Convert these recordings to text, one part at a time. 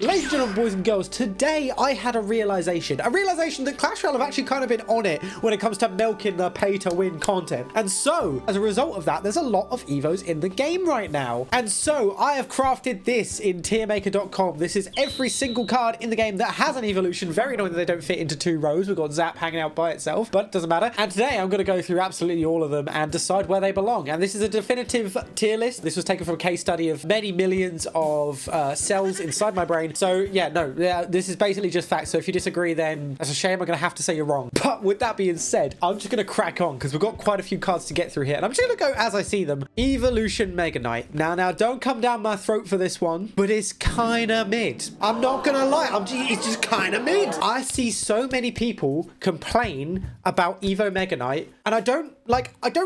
Ladies and gentlemen, boys and girls, today I had a realization that Clash Royale have actually kind of been on it when it comes to milking the pay-to-win content. And so, as a result of that, there's a lot of Evos in the game right now. And so, I have crafted this in tiermaker.com. This is every single card in the game that has an evolution. Very annoying that they don't fit into two rows. We've got Zap hanging out by itself, but it doesn't matter. And today, I'm going to go through absolutely all of them and decide where they belong. And this is a definitive tier list. This was taken from a case study of many millions of cells inside my brain. So yeah, no, this is basically just facts. So if you disagree, then that's a shame. I'm going to have to say you're wrong. But with that being said, I'm just going to crack on because we've got quite a few cards to get through here. And I'm just going to go as I see them. Evolution Mega Knight. Now, don't come down my throat for this one, but it's kind of mid. I'm not going to lie. It's just kind of mid. I see so many people complain about Evo Mega Knight, and I don't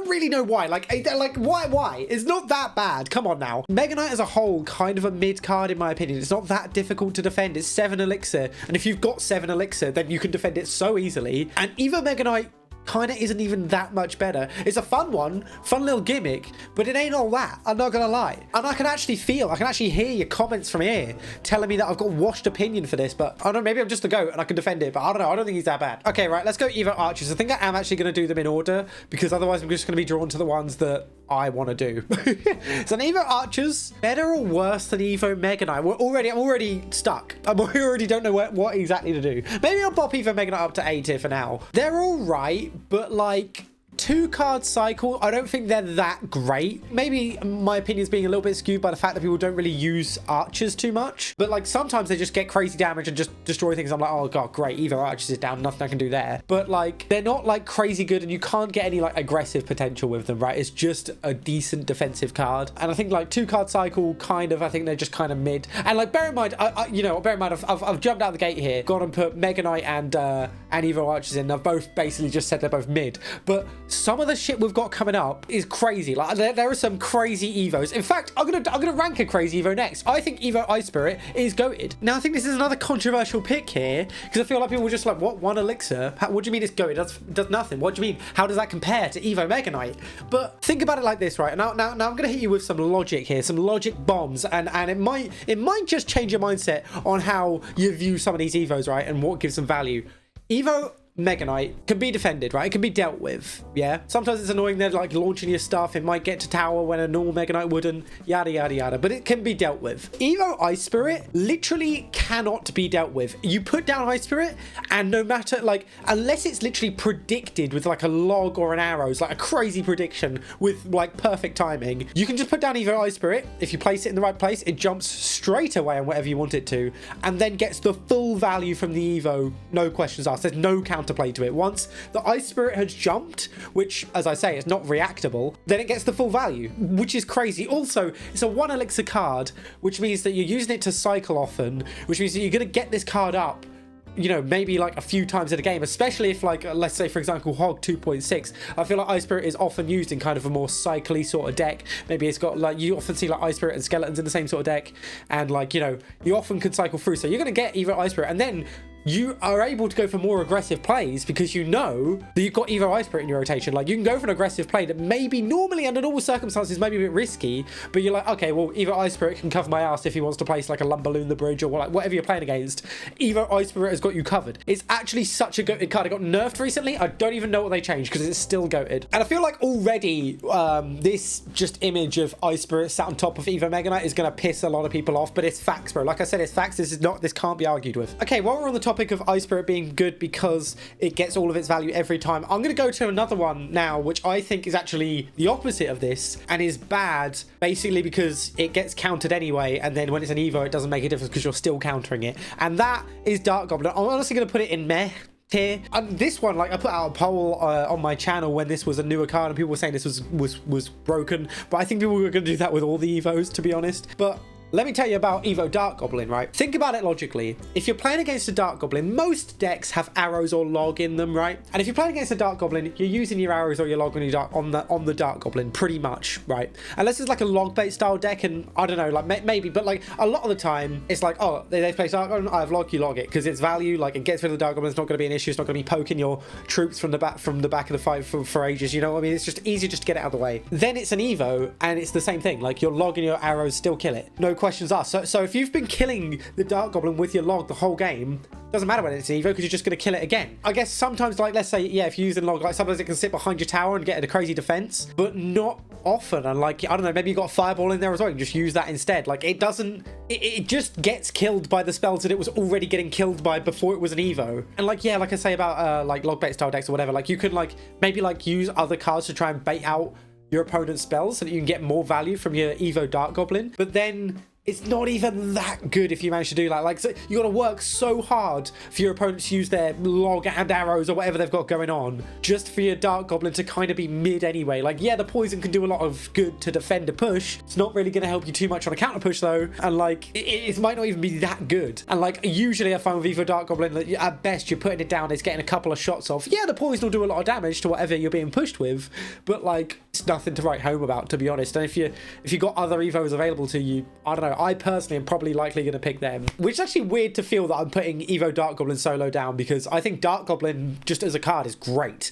really know why. Why? It's not that bad. Come on now. Mega Knight as a whole, kind of a mid card in my opinion. It's not that difficult to defend. It's 7 elixir. And if you've got 7 elixir, then you can defend it so easily. And Evo Mega Knight kind of isn't even that much better. It's a fun one, fun little gimmick, but it ain't all that. I'm not gonna lie. And I can actually hear your comments from here telling me that I've got washed opinion for this, but I don't know, maybe I'm just a goat and I can defend it, but I don't know. I don't think he's that bad. Okay, right, let's go Evo Archers. I think I am actually gonna do them in order because otherwise I'm just gonna be drawn to the ones that I want to do. So Evo Archers, better or worse than Evo Mega Knight? I'm already stuck. I already don't know what exactly to do. Maybe I'll pop Evo Mega Knight up to A tier for now. They're all right, but like 2-card cycle, I don't think they're that great. Maybe my opinion's being a little bit skewed by the fact that people don't really use archers too much, but like sometimes they just get crazy damage and just destroy things. I'm like, oh god, great, Evo Archers is down, nothing I can do there. But like they're not like crazy good, and you can't get any like aggressive potential with them, right? It's just a decent defensive card. And I think like 2-card cycle, kind of, I think they're just kind of mid. And like bear in mind, I've jumped out the gate here, gone and put Mega Knight and Evo Archers in. I've both basically just said they're both mid, but some of the shit we've got coming up is crazy. Like there are some crazy Evos. In fact, I'm gonna rank a crazy Evo next. I think Evo Ice Spirit is goated. Now I think this is another controversial pick here because I feel like people were just like, what, 1 elixir? What do you mean it's goated? It does nothing. What do you mean? How does that compare to Evo Mega Knight? But think about it like this, right? Now I'm gonna hit you with some logic here, some logic bombs, and it might just change your mindset on how you view some of these Evos, right? And what gives them value. Evo Mega Knight can be defended, right? It can be dealt with, yeah? Sometimes it's annoying they're like launching your stuff. It might get to tower when a normal Mega Knight wouldn't, yada, yada, yada, but it can be dealt with. Evo Ice Spirit literally cannot be dealt with. You put down Ice Spirit and no matter, like, unless it's literally predicted with like a log or an arrows, like a crazy prediction with like perfect timing, you can just put down Evo Ice Spirit. If you place it in the right place, it jumps straight away on whatever you want it to, and then gets the full value from the Evo, no questions asked. There's no counterplay to it. Once the Ice Spirit has jumped, which as I say is not reactable, then it gets the full value, which is crazy. Also, it's a 1 elixir card, which means that you're using it to cycle often, which means that you're going to get this card up, you know, maybe like a few times in a game, especially if like, let's say for example, Hog 2.6. I feel like Ice Spirit is often used in kind of a more cycly sort of deck. Maybe it's got like, you often see like Ice Spirit and Skeletons in the same sort of deck, and like, you know, you often can cycle through. So you're going to get either Ice Spirit, and then you are able to go for more aggressive plays because you know that you've got Evo Ice Spirit in your rotation. Like you can go for an aggressive play that maybe normally under normal circumstances might be a bit risky, but you're like, okay, well, Evo Ice Spirit can cover my ass if he wants to place like a Lumberloon the Bridge or like whatever you're playing against. Evo Ice Spirit has got you covered. It's actually such a goated card. It got nerfed recently. I don't even know what they changed because it's still goated. And I feel like already this just image of Ice Spirit sat on top of Evo Mega Knight is going to piss a lot of people off, but it's facts, bro. Like I said, it's facts. This can't be argued with. Okay, while we're on the topic of Ice Spirit being good because it gets all of its value every time, I'm going to go to another one now, which I think is actually the opposite of this and is bad basically because it gets countered anyway, and then when it's an Evo, it doesn't make a difference because you're still countering it, and that is Dark Goblin. I'm honestly going to put it in meh here. This one, like I put out a poll on my channel when this was a newer card and people were saying this was broken, but I think people were going to do that with all the Evos, to be honest. But let me tell you about Evo Dark Goblin, right? Think about it logically. If you're playing against a Dark Goblin, most decks have arrows or log in them, right? And if you're playing against a Dark Goblin, you're using your arrows or your log on the Dark Goblin, pretty much, right? Unless it's like a log bait style deck, and I don't know, like maybe, but like a lot of the time, it's like, oh, they play Dark Goblin, I have log, you log it, because it's value, like it gets rid of the Dark Goblin, it's not going to be an issue, it's not going to be poking your troops from the back of the fight for ages, you know what I mean? It's just easier just to get it out of the way. Then it's an Evo, and it's the same thing, like your log and your arrows still kill it, no questions are, so if you've been killing the Dark Goblin with your log the whole game, doesn't matter when it's Evo because you're just going to kill it again. I guess sometimes, like, let's say, yeah, if you're using log, like, sometimes it can sit behind your tower and get a crazy defense, but not often. And, like, I don't know, maybe you got a fireball in there as well. You just use that instead. Like, it doesn't, it just gets killed by the spells that it was already getting killed by before it was an Evo. And, like, yeah, like I say about, like, log bait style decks or whatever, like, you can, like, maybe, like, use other cards to try and bait out your opponent's spells so that you can get more value from your Evo Dark Goblin. But then it's not even that good if you manage to do that. Like, so you got to work so hard for your opponents to use their log and arrows or whatever they've got going on just for your Dark Goblin to kind of be mid anyway. Like, yeah, the poison can do a lot of good to defend a push. It's not really going to help you too much on a counter push though. And like, it might not even be that good. And like, usually I find with Evo Dark Goblin that at best you're putting it down, it's getting a couple of shots off. Yeah, the poison will do a lot of damage to whatever you're being pushed with, but like, it's nothing to write home about, to be honest. And if you got other Evos available to you, I don't know, I personally am probably likely going to pick them, which is actually weird to feel that I'm putting Evo Dark Goblin solo down, because I think Dark Goblin just as a card is great.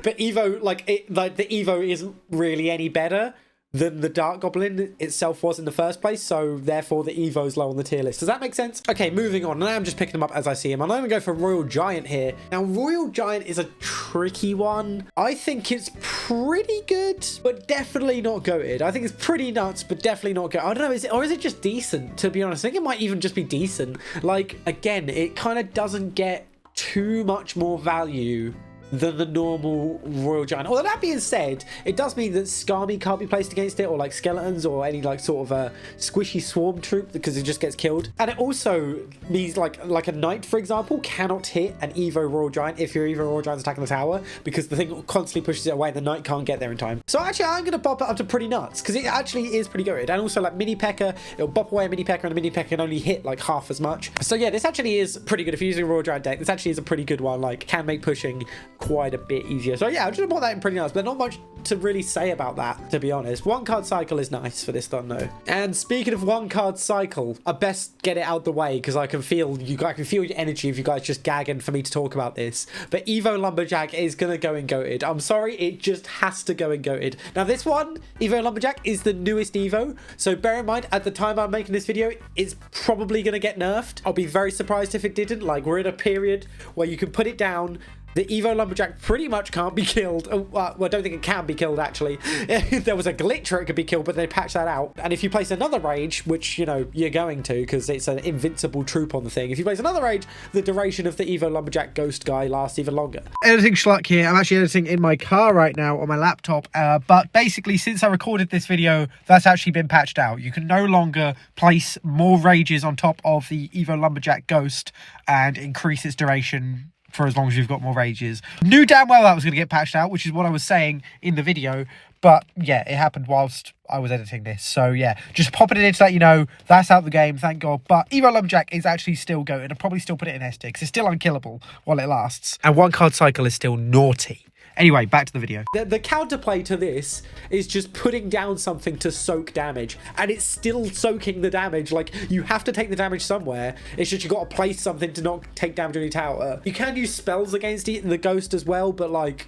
But Evo, like the Evo isn't really any better than the Dark Goblin itself was in the first place, so therefore the Evo's low on the tier list. Does that make sense? Okay, moving on. Now I'm just picking them up as I see them. I'm going to go for Royal Giant here. Now, Royal Giant is a tricky one. I think it's pretty good, but definitely not goated. I think it's pretty nuts, but definitely not goated. I don't know, is it just decent, to be honest? I think it might even just be decent. Like, again, it kind of doesn't get too much more value than the normal Royal Giant. Although that being said, it does mean that Skarmy can't be placed against it, or like skeletons, or any like sort of a squishy swarm troop, because it just gets killed. And it also means like a knight, for example, cannot hit an Evo Royal Giant if your Evo Royal Giant's attacking the tower, because the thing constantly pushes it away and the knight can't get there in time. So actually I'm going to bop it up to pretty nuts, because it actually is pretty good. And also like mini P.E.K.K.A, it'll bop away a mini P.E.K.K.A, and a mini P.E.K.K.A can only hit like half as much. So yeah, this actually is pretty good. If you're using a Royal Giant deck, this actually is a pretty good one. Like, can make pushing quite a bit easier. So yeah, I'm just gonna put that in pretty nice, but not much to really say about that, to be honest. One card cycle is nice for this done though. And speaking of one card cycle, I best get it out the way, because I can feel your energy if you guys just gagging for me to talk about this. But Evo Lumberjack is gonna go in goated. I'm sorry, it just has to go in goated. Now this one, Evo Lumberjack, is the newest Evo, so bear in mind at the time I'm making this video, it's probably gonna get nerfed. I'll be very surprised if it didn't. Like, we're in a period where you can put it down. The Evo Lumberjack pretty much can't be killed. Well, I don't think it can be killed, actually. There was a glitch where it could be killed, but they patched that out. And if you place another rage, which, you know, you're going to, because it's an invincible troop on the thing. If you place another rage, the duration of the Evo Lumberjack ghost guy lasts even longer. Editing Shluk here. I'm actually editing in my car right now on my laptop. But basically, since I recorded this video, that's actually been patched out. You can no longer place more rages on top of the Evo Lumberjack ghost and increase its duration for as long as you've got more rages. Knew damn well that was going to get patched out, which is what I was saying in the video. But yeah, it happened whilst I was editing this. So yeah, just popping it in to let you know that's out the game, thank God. But Evo Lumberjack is actually still going. I'll probably still put it in S tier, because it's still unkillable while it lasts. And one card cycle is still naughty. Anyway, back to the video. The counterplay to this is just putting down something to soak damage, and it's still soaking the damage. Like, you have to take the damage somewhere. It's just you got to place something to not take damage on your tower. You can use spells against the ghost as well, but like,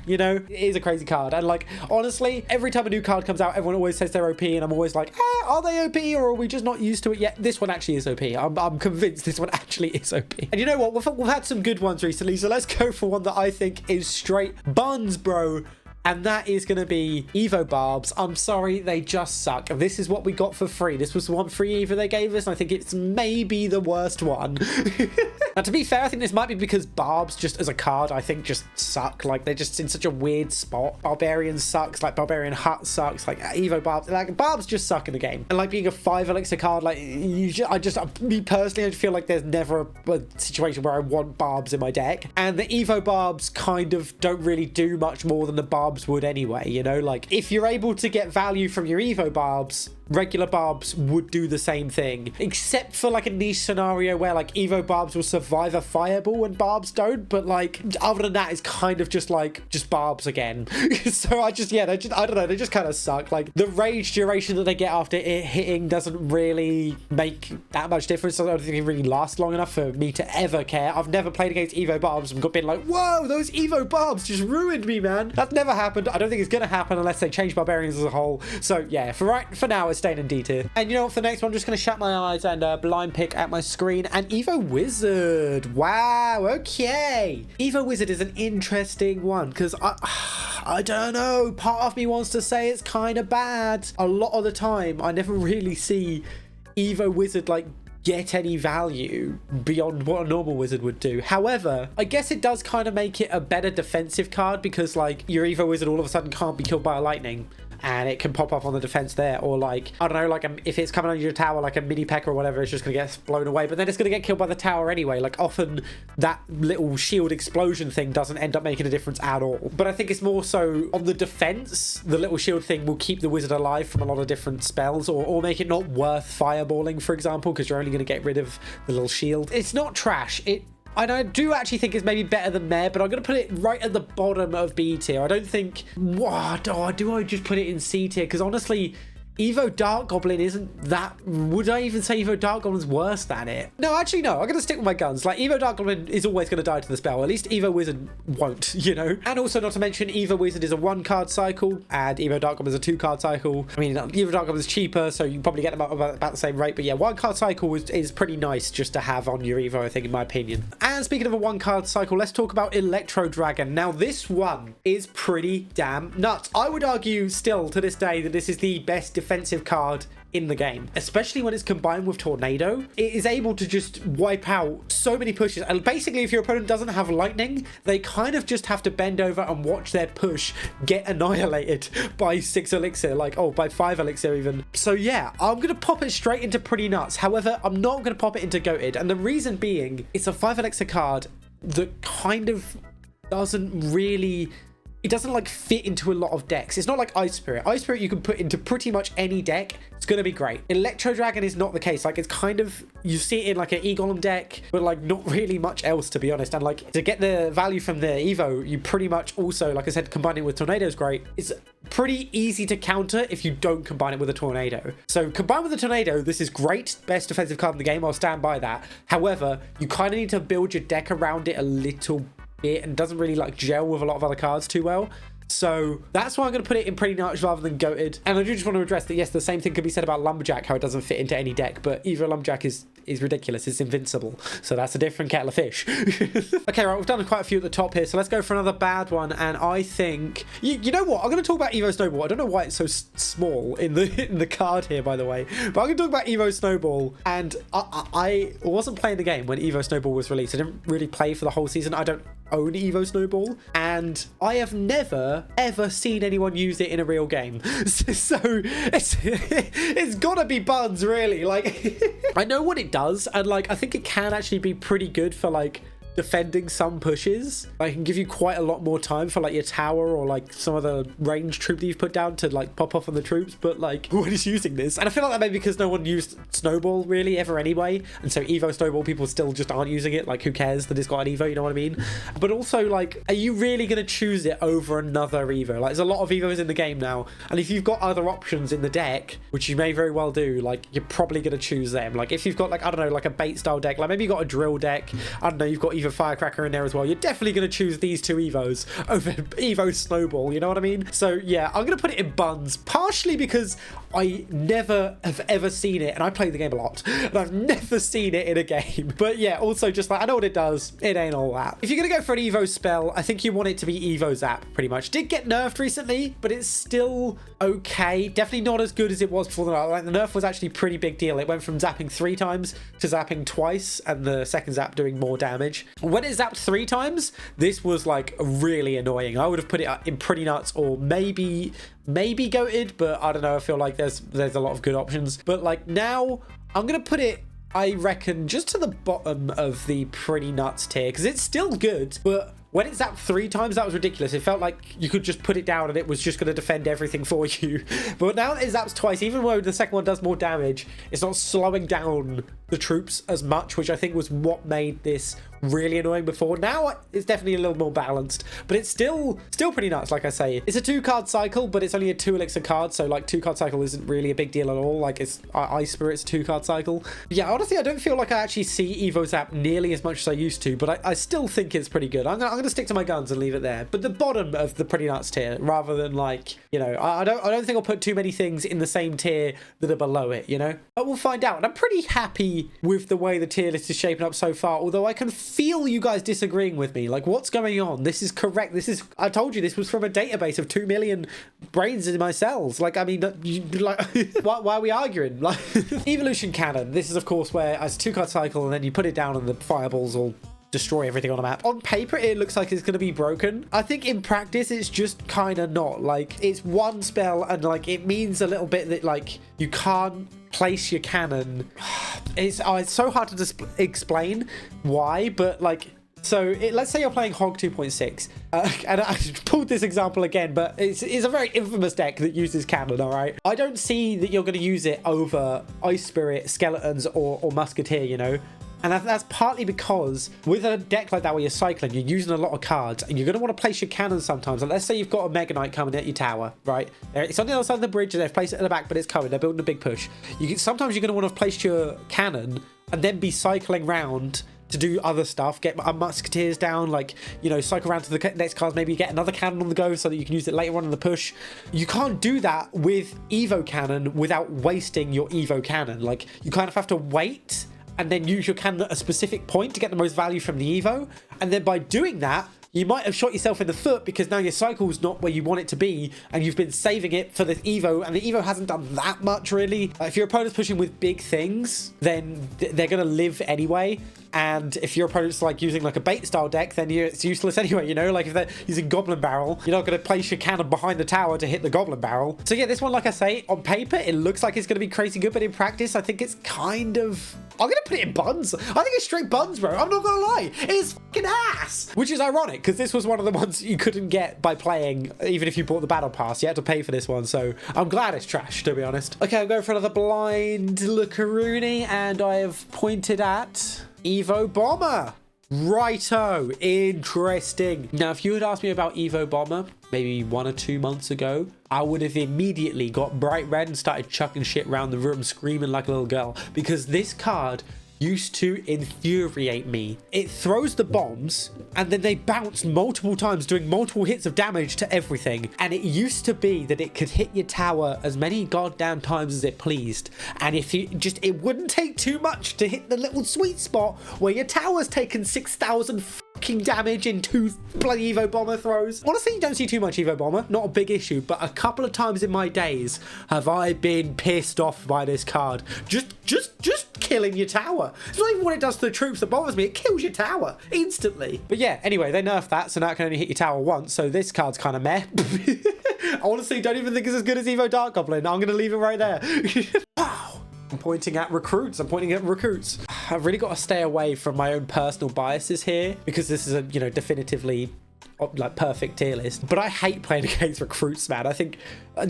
you know, it is a crazy card. And like, honestly, every time a new card comes out, everyone always says they're OP, and I'm always like, are they OP, or are we just not used to it yet? This one actually is OP. I'm convinced this one actually is OP. And you know what, we've had some good ones recently, so let's go for one that I think is straight buns, bro. And that is going to be Evo Barbs. I'm sorry, they just suck. This is what we got for free. This was the one free Evo they gave us, and I think it's maybe the worst one. Now, to be fair, I think this might be because Barbs, just as a card, I think just suck. Like, they're just in such a weird spot. Barbarians sucks, like Barbarian Hut sucks, like Evo Barbs. Like, Barbs just suck in the game. And like being a 5 elixir card, like, me personally, I feel like there's never a situation where I want Barbs in my deck. And the Evo Barbs kind of don't really do much more than the Barbs would anyway, you know? Like, if you're able to get value from your Evo Barbs, regular Barbs would do the same thing, except for like a niche scenario where like Evo Barbs will survive a fireball and Barbs don't. But like, other than that, it's kind of just like Barbs again. So I don't know, they just kind of suck. Like, the rage duration that they get after it hitting doesn't really make that much difference. I don't think it really lasts long enough for me to ever care. I've never played against Evo Barbs and been like, whoa, those Evo Barbs just ruined me, man. That's never happened. I don't think it's gonna happen unless they change Barbarians as a whole. So yeah, for now, staying in D tier. And you know what, for the next one, I'm just going to shut my eyes and blind pick at my screen. And Evo Wizard. Wow, okay. Evo Wizard is an interesting one because I don't know. Part of me wants to say it's kind of bad. A lot of the time, I never really see Evo Wizard like get any value beyond what a normal wizard would do. However, I guess it does kind of make it a better defensive card because like your Evo Wizard all of a sudden can't be killed by a lightning and it can pop up on the defense there, or like, I don't know, like if it's coming on your tower like a mini P.E.K.K.A or whatever, it's just gonna get blown away, but then it's gonna get killed by the tower anyway. Like often that little shield explosion thing doesn't end up making a difference at all. But I think it's more so on the defense, the little shield thing will keep the wizard alive from a lot of different spells, or make it not worth fireballing, for example, because you're only gonna get rid of the little shield. It's not trash. And I do actually think it's maybe better than Mare, but I'm going to put it right at the bottom of B tier. I don't think... What? Oh, do I just put it in C tier? Because honestly, Evo Dark Goblin isn't that... Would I even say Evo Dark Goblin's worse than it? No, actually, no. I'm going to stick with my guns. Like, Evo Dark Goblin is always going to die to the spell. At least Evo Wizard won't, you know? And also, not to mention, Evo Wizard is a 1-card cycle, and Evo Dark Goblin is a 2-card cycle. I mean, Evo Dark Goblin is cheaper, so you can probably get them about the same rate. But yeah, 1-card cycle is pretty nice just to have on your Evo, I think, in my opinion. And speaking of a 1-card cycle, let's talk about Electro Dragon. Now, this one is pretty damn nuts. I would argue still to this day that this is the best defensive card in the game, especially when it's combined with Tornado. It is able to just wipe out so many pushes, and basically if your opponent doesn't have lightning, they kind of just have to bend over and watch their push get annihilated by 6 elixir, like, oh, by 5 elixir even. So yeah, I'm gonna pop it straight into pretty nuts. However, I'm not gonna pop it into goated, and the reason being it's a 5 elixir card that kind of doesn't really... It doesn't like fit into a lot of decks. It's not like Ice Spirit. Ice Spirit you can put into pretty much any deck. It's going to be great. Electro Dragon is not the case. Like it's kind of, you see it in like an E-Golem deck, but like not really much else, to be honest. And like to get the value from the Evo, you pretty much also, like I said, combining with Tornado is great. It's pretty easy to counter if you don't combine it with a Tornado. So combined with the Tornado, this is great. Best defensive card in the game. I'll stand by that. However, you kind of need to build your deck around it a little bit, and doesn't really like gel with a lot of other cards too well. So that's why I'm going to put it in pretty nuts rather than goated. And I do just want to address that, yes, the same thing could be said about Lumberjack, how it doesn't fit into any deck, but Evo Lumberjack is ridiculous. It's invincible. So that's a different kettle of fish. Okay, right, we've done quite a few at the top here, so let's go for another bad one. And I think, you know what? I'm going to talk about Evo Snowball. I don't know why it's so small in the card here, by the way, but I'm going to talk about Evo Snowball. And I wasn't playing the game when Evo Snowball was released. I didn't really play for the whole season. I don't own Evo Snowball, and I have never ever seen anyone use it in a real game. So it's gotta be buns, really. Like I know what it does, and like I think it can actually be pretty good for like defending some pushes. I can give you quite a lot more time for like your tower or like some of the range troop that you've put down to like pop off on the troops, but like what is using this? And I feel like that maybe because no one used Snowball really ever anyway, and so Evo Snowball people still just aren't using it. Like who cares that it's got an Evo, you know what I mean? But also like, are you really going to choose it over another Evo? Like there's a lot of Evos in the game now, and if you've got other options in the deck, which you may very well do, like you're probably going to choose them. Like if you've got like, I don't know, like a bait style deck, like maybe you've got a drill deck, I don't know, you've got Evo Firecracker in there as well, you're definitely going to choose these 2 Evos over Evo Snowball, you know what I mean? So yeah, I'm going to put it in buns, partially because I never have ever seen it, and I play the game a lot, and I've never seen it in a game. But yeah, also just like, I know what it does, it ain't all that. If you're going to go for an Evo spell, I think you want it to be Evo Zap, pretty much. Did get nerfed recently, but it's still okay. Definitely not as good as it was before the nerf. Like, the nerf was actually a pretty big deal. It went from zapping 3 times to zapping twice, and the second zap doing more damage. When it zapped 3 times, this was like really annoying. I would have put it in pretty nuts, or maybe goated, but I don't know. I feel like there's a lot of good options. But like now, I'm gonna put it, I reckon, just to the bottom of the pretty nuts tier, because it's still good, but when it zapped 3 times, that was ridiculous. It felt like you could just put it down and it was just going to defend everything for you. But now that it zaps twice, even though the second one does more damage, it's not slowing down the troops as much, which I think was what made this really annoying before. Now it's definitely a little more balanced, but it's still pretty nuts. Like I say, it's a 2-card cycle, but it's only a 2 elixir card, so like 2-card cycle isn't really a big deal at all. Like it's Ice Spirit's 2-card cycle. Yeah, honestly, I don't feel like I actually see Evo Zap nearly as much as I used to, but I still think it's pretty good. I'm gonna stick to my guns and leave it there. But the bottom of the pretty nuts tier, rather than like, you know, I don't think I'll put too many things in the same tier that are below it, you know. But we'll find out. And I'm pretty happy with the way the tier list is shaping up so far, although I can feel you guys disagreeing with me. Like, what's going on? This is correct. I told you this was from a database of 2 million brains in my cells. Like, I mean, why are we arguing? Like, Evolution Canon. This is, of course, where it's a 2-card cycle and then you put it down and the fireballs will destroy everything on a map. On paper, it looks like it's going to be broken. I think in practice, it's just kind of not. Like, it's one spell and like it means a little bit that like you can't place your cannon. It's so hard to explain why, but like, so let's say you're playing Hog 2.6, and I pulled this example again, but it's a very infamous deck that uses Canon, all right? I don't see that you're going to use it over Ice Spirit, Skeletons, or Musketeer, you know? And that's partly because with a deck like that where you're cycling, you're using a lot of cards, and you're going to want to place your cannon sometimes. And let's say you've got a Mega Knight coming at your tower, right? It's on the other side of the bridge, and they've placed it at the back, but it's coming. They're building a big push. Sometimes you're going to want to place your cannon and then be cycling round to do other stuff, get Musketeers down, like, you know, cycle around to the next cards, maybe get another cannon on the go so that you can use it later on in the push. You can't do that with Evo Cannon without wasting your Evo Cannon. Like, you kind of have to wait and then use your cannon at a specific point to get the most value from the Evo. And then by doing that, you might have shot yourself in the foot because now your cycle's not where you want it to be and you've been saving it for the Evo, and the Evo hasn't done that much really. If your opponent's pushing with big things, then they're going to live anyway. And if your opponent's like using like a bait style deck, then it's useless anyway, you know? Like if they're using Goblin Barrel, you're not going to place your cannon behind the tower to hit the Goblin Barrel. So yeah, this one, like I say, on paper, it looks like it's going to be crazy good, but in practice, I think it's kind of... I'm going to put it in buns. I think it's straight buns, bro. I'm not going to lie. It's fucking ass. Which is ironic, because this was one of the ones you couldn't get by playing, even if you bought the Battle Pass. You had to pay for this one, so I'm glad it's trash, to be honest. Okay, I'm going for another blind Lookaroonie, and I have pointed at Evo Bomber. Righto, interesting. Now, if you had asked me about Evo Bomber maybe 1 or 2 months ago, I would have immediately got bright red and started chucking shit around the room, screaming like a little girl, because this card used to infuriate me. It throws the bombs and then they bounce multiple times, doing multiple hits of damage to everything. And it used to be that it could hit your tower as many goddamn times as it pleased. And if you just, it wouldn't take too much to hit the little sweet spot where your tower's taken 6,000 fucking damage in 2 bloody Evo Bomber throws. Honestly, you don't see too much Evo Bomber, not a big issue, but a couple of times in my days have I been pissed off by this card. Just killing your tower. It's not even what it does to the troops that bothers me. It kills your tower instantly. But yeah, anyway, they nerfed that, so now it can only hit your tower once, so this card's kind of meh. Honestly, don't even think it's as good as Evo Dark Goblin. I'm going to leave it right there. Wow. I'm pointing at recruits. I've really got to stay away from my own personal biases here, because this is a, you know, definitively like perfect tier list. But I hate playing against recruits, man. I think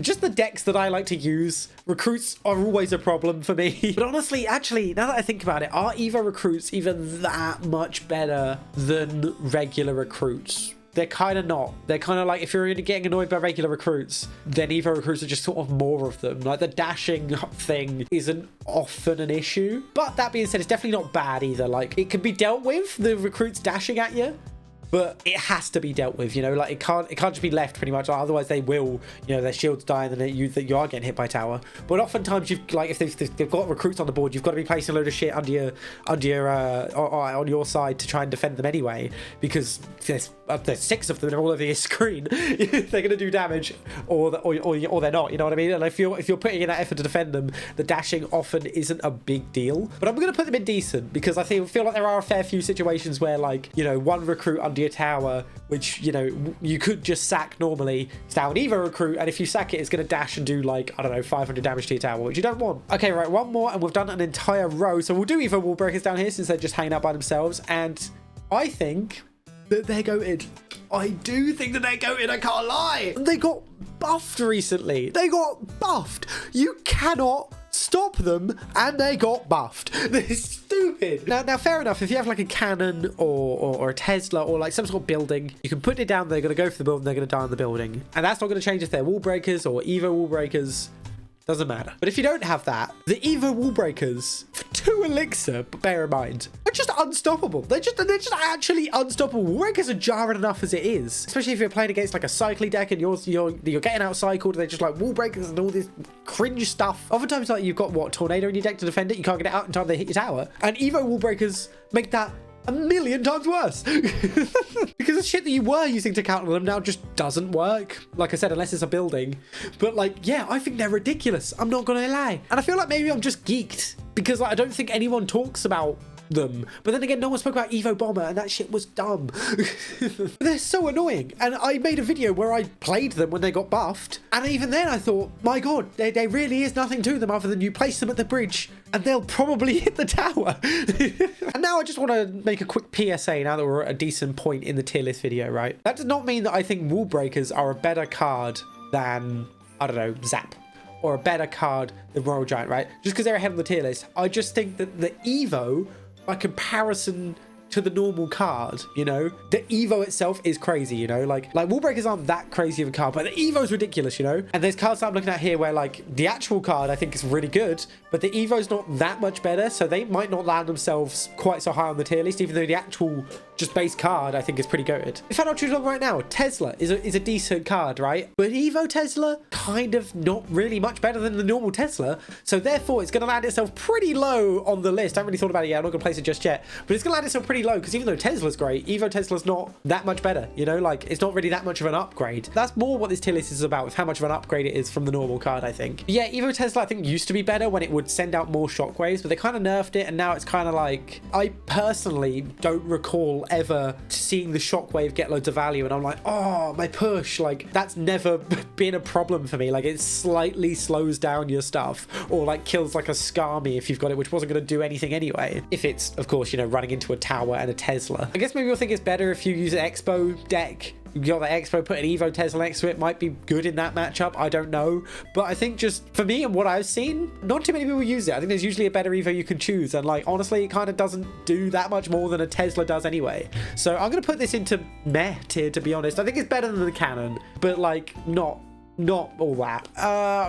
just the decks that I like to use, recruits are always a problem for me. But honestly, actually, now that I think about it, are Evo recruits even that much better than regular recruits? They're kind of not. They're kind of like, if you're getting annoyed by regular recruits, then Evo recruits are just sort of more of them. Like the dashing thing isn't often an issue. But that being said, it's definitely not bad either. Like it can be dealt with, the recruits dashing at you, but it has to be dealt with, you know, like it can't just be left pretty much, otherwise they will, you know, their shields die and then you are getting hit by tower. But oftentimes you've, like, if they've got recruits on the board, you've got to be placing a load of shit on your side to try and defend them anyway, because there's 6 of them, they're all over your screen. They're going to do damage or they're not, you know what I mean? And if you're putting in that effort to defend them, the dashing often isn't a big deal. But I'm going to put them in decent, because I feel like there are a fair few situations where, like, you know, one recruit under your tower, which, you know, you could just sack normally, it's now an Evo recruit, and if you sack it, it's going to dash and do, like, I don't know, 500 damage to your tower, which you don't want. Okay, right, one more, and we've done an entire row, so we'll do Evo Wall Breakers down here, since they're just hanging out by themselves, and I think that they're goated. I do think that they're goated, I can't lie. They got buffed recently. They got buffed. You cannot stop them, and they got buffed. This stupid stupid. Now, fair enough. If you have like a Canon or a Tesla or like some sort of building, you can put it down. They're going to go for the building. They're going to die on the building. And that's not going to change if they're wall breakers or Evo wall breakers. Doesn't matter. But if you don't have that, the Evo wall breakers for 2 elixir, bear in mind, are just unstoppable. They're just actually unstoppable. Wall breakers are jarring enough as it is, especially if you're playing against like a cycling deck and you're getting out cycled. They're just like wall breakers and all this cringe stuff. Oftentimes, like you've got what, tornado in your deck to defend it. You can't get it out in time they hit your tower. And Evo wall breakers make that a million times worse because the shit that you were using to counter them now just doesn't work. Like I said, unless it's a building. But like, yeah, I think they're ridiculous. I'm not gonna lie. And I feel like maybe I'm just geeked because like, I don't think anyone talks about them. But then again, no one spoke about Evo Bomber and that shit was dumb. They're so annoying. And I made a video where I played them when they got buffed. And even then I thought, my God, there really is nothing to them other than you place them at the bridge and they'll probably hit the tower. And now I just want to make a quick PSA now that we're at a decent point in the tier list video, right? That does not mean that I think Wall Breakers are a better card than, I don't know, Zap. Or a better card than Royal Giant, right? Just because they're ahead on the tier list. I just think that the Evo, by comparison to the normal card, you know, the Evo itself is crazy, you know, like Wall Breakers aren't that crazy of a card, but the Evo's ridiculous, you know. And there's cards that I'm looking at here where like the actual card I think is really good, but the Evo's not that much better, so they might not land themselves quite so high on the tier list, even though the actual just base card I think is pretty good. In fact, I'll choose one right now. Tesla is a decent card, right? But Evo Tesla, kind of not really much better than the normal Tesla, so therefore it's going to land itself pretty low on the list. I haven't really thought about it yet. I'm not going to place it just yet, but it's going to land itself pretty low because even though Tesla's great, Evo Tesla's not that much better, you know, like it's not really that much of an upgrade. That's more what this tier list is about, with how much of an upgrade it is from the normal card, I think. But yeah, Evo Tesla I think used to be better when it would send out more shockwaves, but they kind of nerfed it, and now it's kind of like, I personally don't recall ever seeing the shockwave get loads of value and I'm like, oh, my push, like that's never been a problem for me. Like it slightly slows down your stuff or like kills like a Skarmy if you've got it, which wasn't going to do anything anyway, if it's of course, you know, running into a tower and a Tesla. I guess maybe you'll think it's better if you use an Expo deck. You got the Expo, put an Evo Tesla next to it, might be good in that matchup, I don't know. But I think just for me and what I've seen, not too many people use it. I think there's usually a better Evo you can choose, and like honestly it kind of doesn't do that much more than a Tesla does anyway. So I'm gonna put this into meh tier, to be honest. I think it's better than the Canon, but like not all that.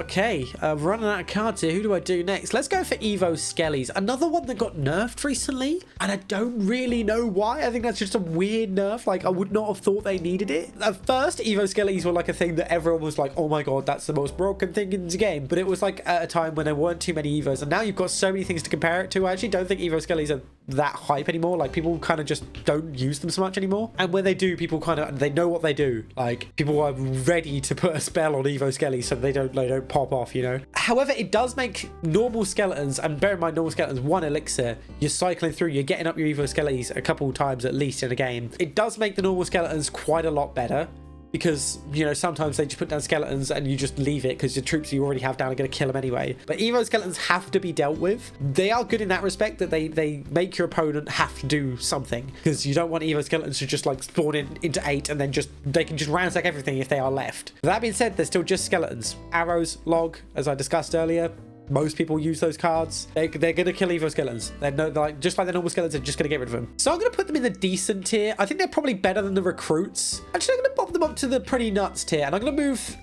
Okay, running out of cards here. Who do I do next? Let's go for Evo Skellies. Another one that got nerfed recently, and I don't really know why. I think that's just a weird nerf. Like, I would not have thought they needed it. At first, Evo Skellies were like a thing that everyone was like, oh my God, that's the most broken thing in the game. But it was like at a time when there weren't too many Evos, and now you've got so many things to compare it to. I actually don't think Evo Skellies are that hype anymore. Like, people kind of just don't use them so much anymore. And when they do, people kind of, they know what they do. Like, people are ready to put a spell on Evo Skellies so they don't pop off, you know. However, it does make normal skeletons, and bear in mind normal skeletons, 1 elixir, you're cycling through, you're getting up your Evo Skellies a couple times at least in a game. It does make the normal skeletons quite a lot better, because, you know, sometimes they just put down skeletons and you just leave it because your troops you already have down are going to kill them anyway. But Evo skeletons have to be dealt with. They are good in that respect, that they make your opponent have to do something, because you don't want Evo skeletons to just like spawn into 8 and then they can just ransack everything if they are left. That being said, they're still just skeletons. Arrows, log, as I discussed earlier. Most people use those cards. They're going to kill Evo skeletons. They're like, just like the normal skeletons, they're just going to get rid of them. So I'm going to put them in the decent tier. I think they're probably better than the recruits. Actually, I'm going to bump them up to the pretty nuts tier. And I'm going to move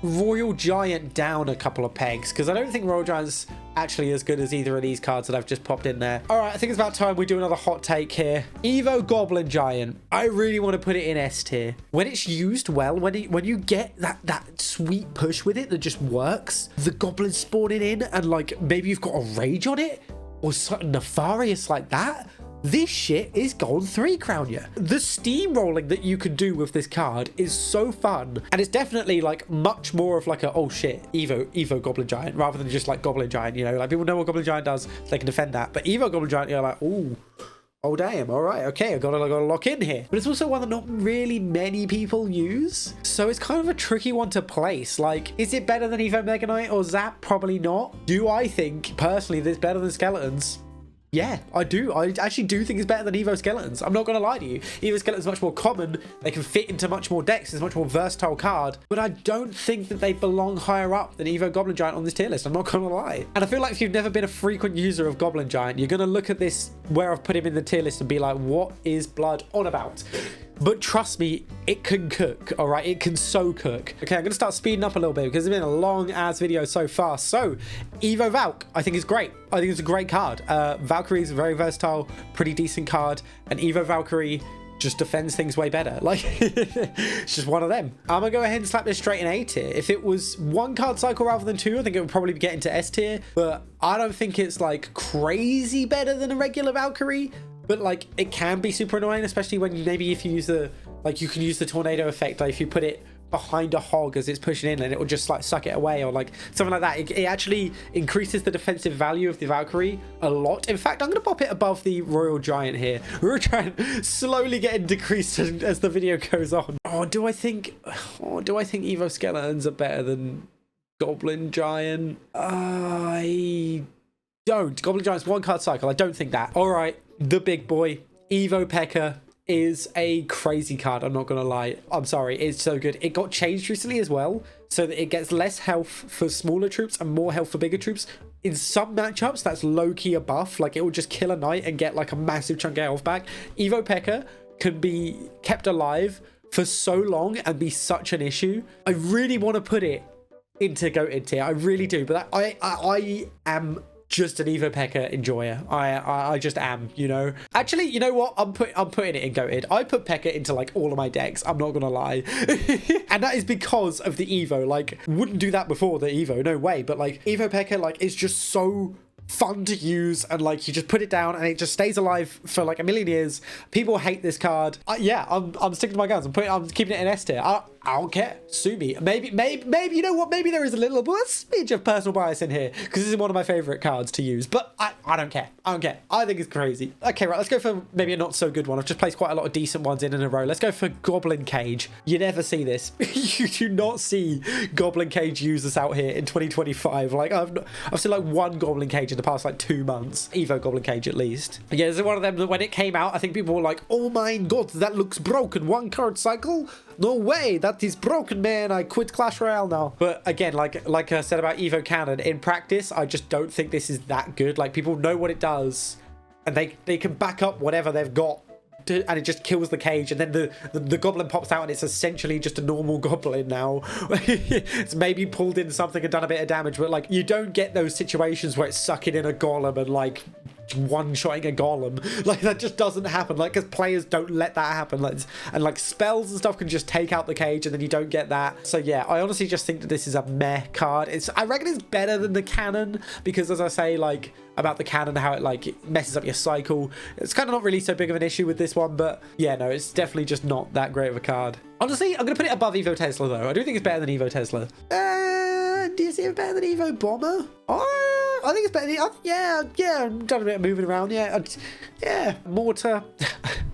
Royal Giant down a couple of pegs, because I don't think Royal Giant's actually as good as either of these cards that I've just popped in there. All right, I think it's about time we do another hot take here. Evo Goblin Giant. I really want to put it in S tier. When it's used well, when you get that sweet push with it that just works, the goblins spawning in and like maybe you've got a rage on it or something nefarious like that, this shit is gold 3 crown you. The steamrolling that you can do with this card is so fun, and it's definitely like much more of like a, oh shit, Evo Goblin Giant, rather than just like Goblin Giant, you know, like people know what Goblin Giant does, so they can defend that. But Evo Goblin Giant, you're like, ooh, oh damn, all right, okay, I gotta lock in here. But it's also one that not really many people use, so it's kind of a tricky one to place. Like, is it better than Evo Mega Knight or Zap? Probably not. Do I think personally this better than Skeletons? Yeah, I do. I actually do think it's better than Evo Skeletons. I'm not going to lie to you. Evo Skeletons are much more common. They can fit into much more decks. It's a much more versatile card. But I don't think that they belong higher up than Evo Goblin Giant on this tier list. I'm not going to lie. And I feel like if you've never been a frequent user of Goblin Giant, you're going to look at this where I've put him in the tier list and be like, what is blood on about? But trust me, it can cook, all right? It can so cook. Okay, I'm going to start speeding up a little bit because it's been a long-ass video so far. So, Evo Valk, I think is great. I think it's a great card. Valkyrie is a very versatile, pretty decent card. And Evo Valkyrie just defends things way better. Like, it's just one of them. I'm going to go ahead and slap this straight in A tier. If it was one card cycle rather than two, I think it would probably get into S tier. But I don't think it's, like, crazy better than a regular Valkyrie. But like it can be super annoying, especially when maybe if you use the you can use the tornado effect, like if you put it behind a hog as it's pushing in and it will just like suck it away or like something like that. It actually increases the defensive value of the Valkyrie a lot. In fact, I'm going to pop it above the Royal Giant here. Royal Giant slowly getting decreased as the video goes on. Do I think Evo Skeletons are better than Goblin Giant? I don't. Goblin Giant's one card cycle. I don't think that. All right. The big boy, Evo P.E.K.K.A, is a crazy card. I'm not going to lie. I'm sorry. It's so good. It got changed recently as well, so that it gets less health for smaller troops and more health for bigger troops. In some matchups, that's low-key a buff. Like, it will just kill a knight and get, like, a massive chunk of health back. Evo P.E.K.K.A can be kept alive for so long and be such an issue. I really want to put it into GOATed tier. I really do. But I am just an Evo P.E.K.K.A enjoyer. I just am, you know. Actually, you know what? I'm putting it in GOATed. I put P.E.K.K.A into like all of my decks. I'm not gonna lie, and that is because of the Evo. Like, wouldn't do that before the Evo. No way. But like Evo P.E.K.K.A, like, it's just so fun to use, and like you just put it down and it just stays alive for like a million years. People hate this card. Yeah, I'm sticking to my guns. I'm keeping it in S tier. I don't care. Sue me. Maybe you know what? Maybe there is a little smidge of personal bias in here because this is one of my favorite cards to use. But I don't care. I don't care. I think it's crazy. Okay, right. Let's go for maybe a not so good one. I've just placed quite a lot of decent ones in a row. Let's go for Goblin Cage. You never see this. You do not see Goblin Cage users out here in 2025. Like I've seen like one Goblin Cage in the past like 2 months. Evo Goblin Cage at least. Yeah, this is one of them that when it came out, I think people were like, "Oh my god, that looks broken. One card cycle? No way, that is broken, man. I quit Clash Royale now." But again, like I said about Evo Canon, in practice, I just don't think this is that good. Like, people know what it does, and they can back up whatever they've got, and it just kills the cage, and then the goblin pops out, and it's essentially just a normal goblin now. It's maybe pulled in something and done a bit of damage, but like you don't get those situations where it's sucking in a golem and like one-shotting a golem. Like, that just doesn't happen, like, because players don't let that happen. Like, and like spells and stuff can just take out the cage, and then you don't get that. So yeah, I honestly just think that this is a meh card. I reckon it's better than the Canon, because as I say, like about the Canon, how it messes up your cycle, it's kind of not really so big of an issue with this one. But yeah, no, it's definitely just not that great of a card. Honestly, I'm gonna put it above Evo Tesla though. I do think it's better than Evo Tesla. Do you see it better than Evo Bomber? I think it's better than, yeah, I've done a bit of moving around. Yeah, Mortar.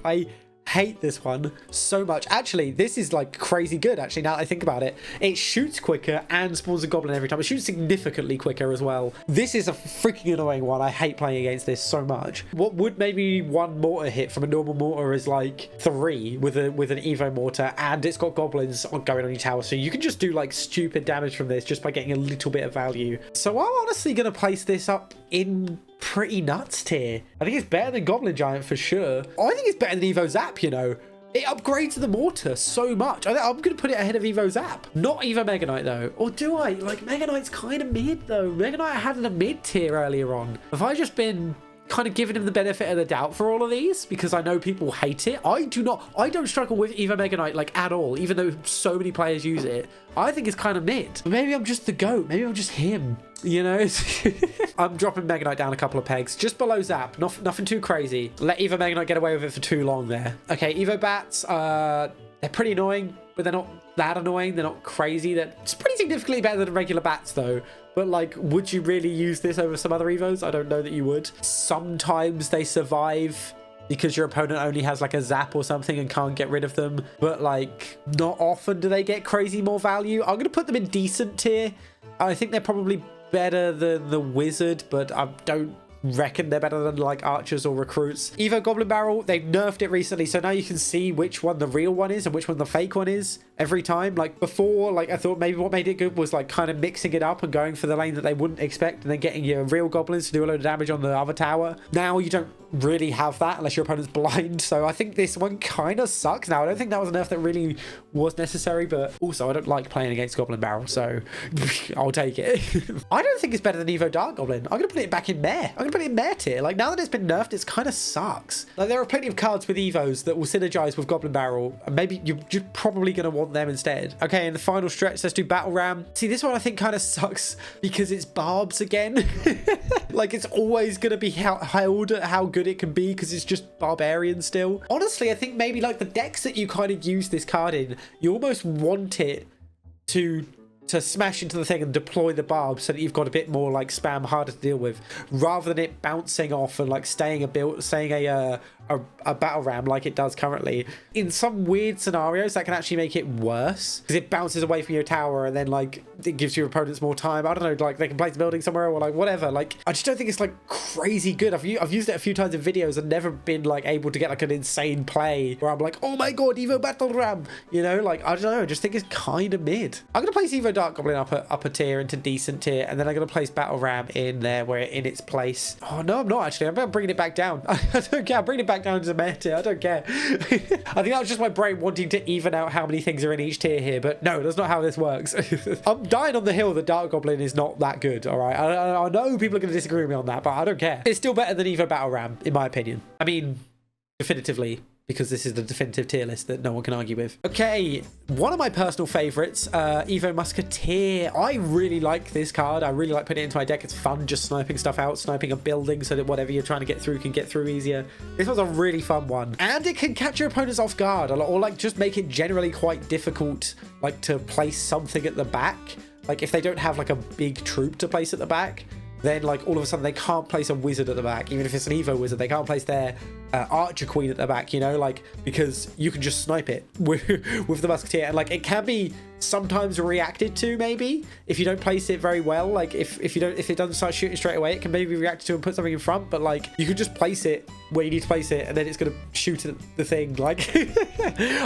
I hate this one so much. Actually, this is like crazy good, actually, now that I think about it. It shoots quicker and spawns a goblin every time. It shoots significantly quicker as well. This is a freaking annoying one. I hate playing against this so much. What would maybe one mortar hit from a normal mortar is like 3 with an Evo mortar, and it's got goblins going on your tower, so you can just do like stupid damage from this just by getting a little bit of value. So I'm honestly gonna place this up in pretty nuts tier. I think it's better than Goblin Giant for sure. I think it's better than Evo Zap, you know. It upgrades the mortar so much. I'm going to put it ahead of Evo Zap. Not Evo Mega Knight though. Or do I? Like, Mega Knight's kind of mid though. Mega Knight I had in a mid tier earlier on. Have I just been kind of giving him the benefit of the doubt for all of these because I know people hate it? I don't struggle with Evo Mega Knight like at all, even though so many players use it. I think it's kind of mid. Maybe I'm just the GOAT. Maybe I'm just him, you know. I'm dropping Mega Knight down a couple of pegs, just below Zap. Nothing too crazy. Let Evo Mega Knight get away with it for too long there. Okay, Evo Bats, they're pretty annoying, but they're not that annoying. They're not crazy. They're pretty significantly better than regular Bats though. But like, would you really use this over some other Evos? I don't know that you would. Sometimes they survive because your opponent only has like a zap or something and can't get rid of them. But like, not often do they get crazy more value. I'm going to put them in decent tier. I think they're probably better than the Wizard, but I don't reckon they're better than like archers or recruits. Evo Goblin Barrel, they've nerfed it recently, so now you can see which one the real one is and which one the fake one is every time. Like before, like I thought maybe what made it good was like kind of mixing it up and going for the lane that they wouldn't expect and then getting your real goblins to do a load of damage on the other tower. Now you don't really have that unless your opponent's blind, so I think this one kind of sucks. Now I don't think that was a nerf that really was necessary, but also I don't like playing against Goblin Barrel, so I'll take it. I don't think it's better than Evo Dark Goblin. I'm gonna put it back in Mare. I'm gonna put it in Mare tier. Like now that it's been nerfed, it kind of sucks. Like there are plenty of cards with Evos that will synergize with Goblin Barrel, and maybe you're probably gonna want them instead. Okay, in the final stretch, let's do Battle Ram. See, this one I think kind of sucks because it's Barbs again. Like it's always gonna be held at how good it can be because it's just Barbarian still. Honestly, I think maybe like the decks that you kind of use this card in, you almost want it to smash into the thing and deploy the barb so that you've got a bit more like spam harder to deal with, rather than it bouncing off and like staying a battle ram like it does currently. In some weird scenarios that can actually make it worse because it bounces away from your tower and then like it gives your opponents more time. I don't know, like they can place a building somewhere or like whatever. Like I just don't think it's like crazy good. I've used it a few times in videos and never been like able to get like an insane play where I'm like, oh my god, Evo Battle Ram, you know, like I don't know, I just think it's kind of mid. I'm gonna place Evo Dark Goblin upper tier into decent tier, and then I'm gonna place Battle Ram in there where in its place. Oh no, I'm not actually. I'm bringing it back down. I don't care. I'm bringing it back down to meta tier. I don't care. I think that was just my brain wanting to even out how many things are in each tier here, but no, that's not how this works. I'm dying on the hill that Dark Goblin is not that good. All right, I know people are gonna disagree with me on that, but I don't care. It's still better than Evo Battle Ram in my opinion. I mean, definitively, because this is the definitive tier list that no one can argue with. Okay, one of my personal favorites, Evo Musketeer. I really like this card. I really like putting it into my deck. It's fun just sniping stuff out, sniping a building so that whatever you're trying to get through can get through easier. This was a really fun one. And it can catch your opponents off guard or like just make it generally quite difficult like to place something at the back. Like if they don't have like a big troop to place at the back, then like all of a sudden they can't place a wizard at the back. Even if it's an Evo wizard, they can't place their archer queen at the back, you know, like because you can just snipe it with the musketeer. And like it can be sometimes reacted to maybe if you don't place it very well. Like if it doesn't start shooting straight away, it can maybe react to and put something in front, but like you could just place it where you need to place it and then it's gonna shoot at the thing. Like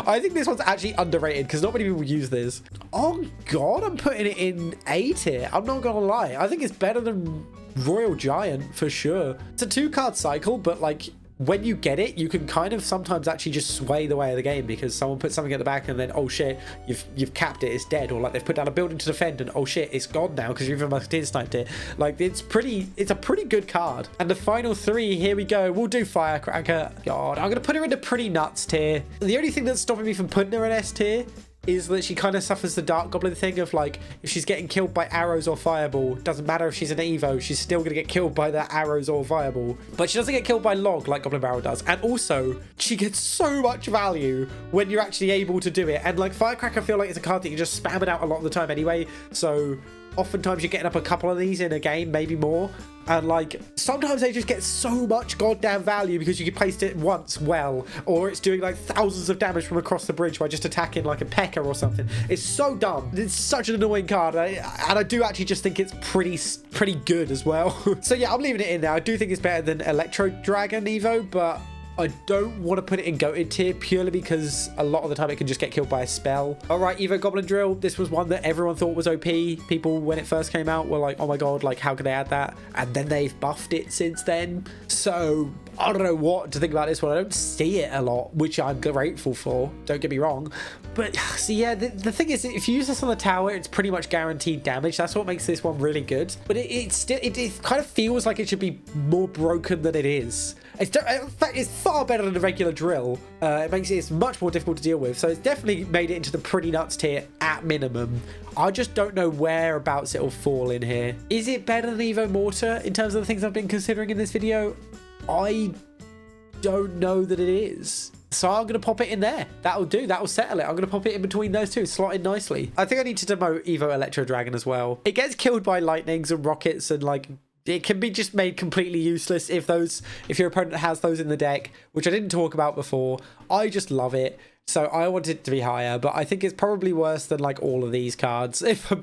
I think this one's actually underrated because not many people use this. Oh god, I'm putting it in A tier. I'm not gonna lie, I think it's better than Royal Giant for sure. It's a 2-card cycle, but like when you get it, you can kind of sometimes actually just sway the way of the game because someone puts something at the back and then oh shit, you've capped it, it's dead, or like they've put down a building to defend and oh shit, it's gone now because you've even musketeer sniped it. Like it's a pretty good card. And the final 3, here we go. We'll do Firecracker. God, I'm gonna put her into pretty nuts tier. The only thing that's stopping me from putting her in S tier is that she kind of suffers the Dark Goblin thing of like, if she's getting killed by arrows or fireball, doesn't matter if she's an Evo, she's still gonna get killed by the arrows or fireball. But she doesn't get killed by log like Goblin Barrel does. And also, she gets so much value when you're actually able to do it. And like Firecracker, I feel like it's a card that you just spam it out a lot of the time anyway. So oftentimes you're getting up a couple of these in a game, maybe more. And like sometimes they just get so much goddamn value because you can place it once well, or it's doing like thousands of damage from across the bridge by just attacking like a P.E.K.K.A or something. It's so dumb. It's such an annoying card, and I do actually just think it's pretty good as well. So yeah, I'm leaving it in there. I do think it's better than Electro Dragon Evo, but I don't want to put it in goated tier purely because a lot of the time it can just get killed by a spell. All right, Evo Goblin Drill. This was one that everyone thought was OP. People, when it first came out, were like, oh my god, like how could they add that? And then they've buffed it since then. So I don't know what to think about this one. I don't see it a lot, which I'm grateful for. Don't get me wrong. But see, yeah, the thing is, if you use this on the tower, it's pretty much guaranteed damage. That's what makes this one really good. But it kind of feels like it should be more broken than it is. In fact, it's far better than the regular drill. It makes it much more difficult to deal with. So it's definitely made it into the pretty nuts tier at minimum. I just don't know whereabouts it'll fall in here. Is it better than Evo Mortar in terms of the things I've been considering in this video? I don't know that it is. So I'm going to pop it in there. That'll do. That'll settle it. I'm going to pop it in between those two, slot in nicely. I think I need to demote Evo Electro Dragon as well. It gets killed by lightnings and rockets and like it can be just made completely useless if your opponent has those in the deck, which I didn't talk about before. I just love it. So I want it to be higher, but I think it's probably worse than like all of these cards. If I'm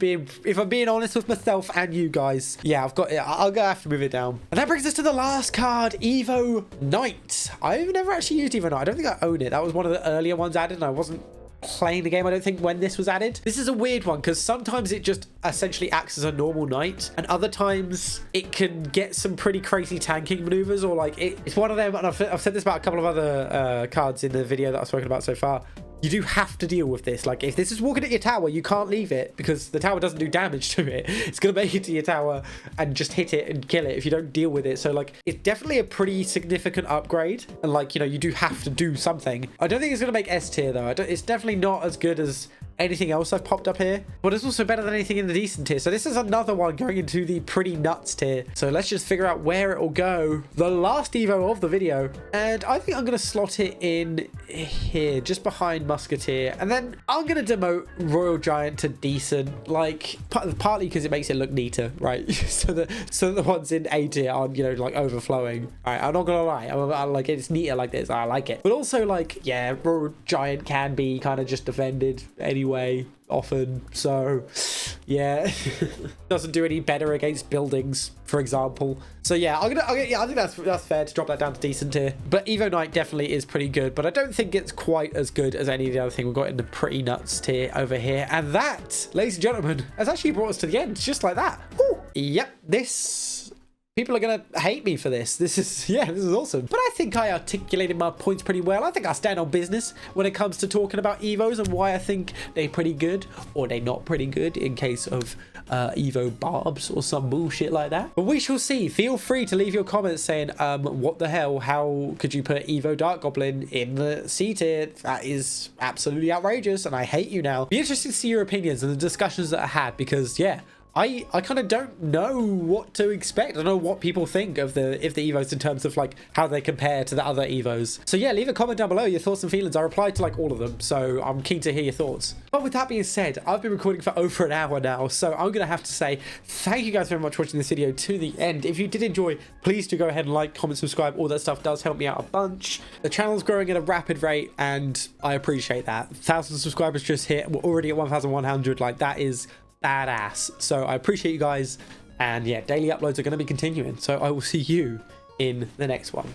being honest with myself and you guys. Yeah, I'll go have to move it down. And that brings us to the last card, Evo Knight. I've never actually used Evo Knight. I don't think I own it. That was one of the earlier ones added, and I wasn't playing the game, I don't think, when this was added. This is a weird one because sometimes it just essentially acts as a normal knight, and other times it can get some pretty crazy tanking maneuvers, or like it's one of them. And I've said this about a couple of other cards in the video that I've spoken about so far. You do have to deal with this. Like, if this is walking at your tower, you can't leave it because the tower doesn't do damage to it. It's going to make it to your tower and just hit it and kill it if you don't deal with it. So, like, it's definitely a pretty significant upgrade. And, like, you know, you do have to do something. I don't think it's going to make S tier, though. It's definitely not as good as anything else I've popped up here, but it's also better than anything in the decent tier. So this is another one going into the pretty nuts tier. So let's just figure out where it will go. The last Evo of the video, and I think I'm going to slot it in here, just behind Musketeer, and then I'm going to demote Royal Giant to decent, like partly because it makes it look neater, right? so the ones in A tier aren't, you know, like overflowing. All right, I'm not gonna lie, I like it. It's neater like this. I like it, but also, like, yeah, Royal Giant can be kind of just defended anyway often, so yeah. Doesn't do any better against buildings, for example. So yeah, I think that's fair to drop that down to decent tier. But Evo Knight definitely is pretty good, but I don't think it's quite as good as any of the other thing we've got in the pretty nuts tier over here. And that, ladies and gentlemen, has actually brought us to the end, just like that. Woo. Yep, people are gonna hate me for this. This is awesome. But I think I articulated my points pretty well. I think I stand on business when it comes to talking about Evos and why I think they're pretty good or they're not pretty good in case of Evo barbs or some bullshit like that. But we shall see. Feel free to leave your comments saying, what the hell? How could you put Evo Dark Goblin in the C tier? That is absolutely outrageous, and I hate you now. Be interested to see your opinions and the discussions that I had, because yeah, I kind of don't know what to expect. I don't know what people think of the Evos in terms of like how they compare to the other Evos. So yeah, leave a comment down below, your thoughts and feelings. I replied to like all of them, so I'm keen to hear your thoughts. But with that being said, I've been recording for over an hour now, so I'm gonna have to say thank you guys very much for watching this video to the end. If you did enjoy, please do go ahead and like, comment, subscribe. All that stuff does help me out a bunch. The channel's growing at a rapid rate, and I appreciate that. 1,000 subscribers just hit. We're already at 1,100. Like, that is badass. So I appreciate you guys, and yeah, daily uploads are going to be continuing, so I will see you in the next one.